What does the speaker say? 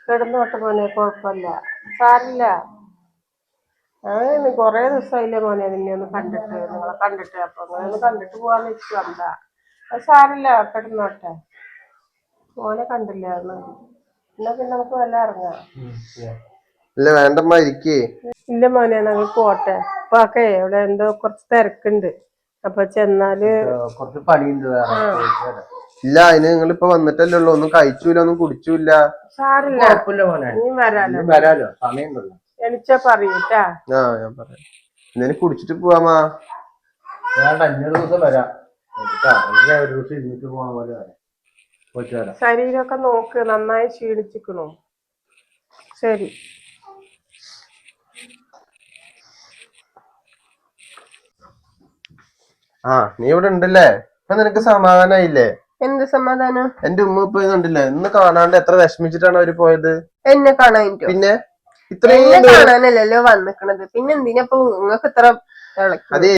കിടന്നോട്ടെ മോനെ, കുഴപ്പമില്ല, സാരില്ല. കൊറേ ദിവസമായില്ലേ മോനെ നിന്നെ ഒന്ന് കണ്ടിട്ട്, നിങ്ങളെ കണ്ടിട്ട്. അപ്പൊ നിങ്ങളൊന്ന് കണ്ടിട്ട് പോവാന്ന് വെച്ചു വന്നതാ. അത് സാരില്ല, കിടന്നോട്ടെ. മോനെ കണ്ടില്ല എന്നാ പിന്നെ നമുക്ക് വല്ല ഇറങ്ങാം. ഇല്ല വേണ്ടമ്മ ഇരിക്കേ. ഇല്ല മോനെ, ഞങ്ങൾ പോട്ടെ. അപ്പൊക്കെ ഇവിടെ എന്തോ കുറച്ച് തിരക്കുണ്ട്. അപ്പൊ ചെന്നാല് കുറച്ച് പണിയുണ്ട്. ഇല്ല, അതിന് നിങ്ങളിപ്പോ വന്നിട്ടല്ലേ ഉള്ളൂ. ഒന്നും കഴിച്ചൂല, ഒന്നും കുടിച്ചൂല. സാരില്ല, നീ വരാലോ, സമയമുണ്ടല്ലോ. എണിച്ചാ പറയൂട്ടാ. ഞാൻ പറയാം. എന്തേലും കുടിച്ചിട്ട് പോവാമാ. വേണ്ട, 5 ദിവസം വരാം. ഒരു ദിവസം ഇരുന്നിട്ട് പോകാൻ പോലെ വരാം. ശരീരമൊക്കെ നോക്ക്, നന്നായി ക്ഷീണിച്ചിക്കണു. ശരി. നീ ഇവിടെ ഉണ്ടല്ലേ? അപ്പൊ നിനക്ക് സമാധാനായില്ലേ? എന്ത് സമാധാനം? എന്റെ ഉമ്മ ഇപ്പൊ കണ്ടില്ലേ? ഇന്ന് കാണാണ്ട് എത്ര വിഷമിച്ചിട്ടാണ് അവര് പോയത്. എന്നെ കാണാൻ? പിന്നെ ഇത്രയും കാണാനല്ലല്ലോ വന്നിക്കണത്. പിന്നെ എന്തിനാ നിങ്ങൾക്ക് ഇത്ര അതെ.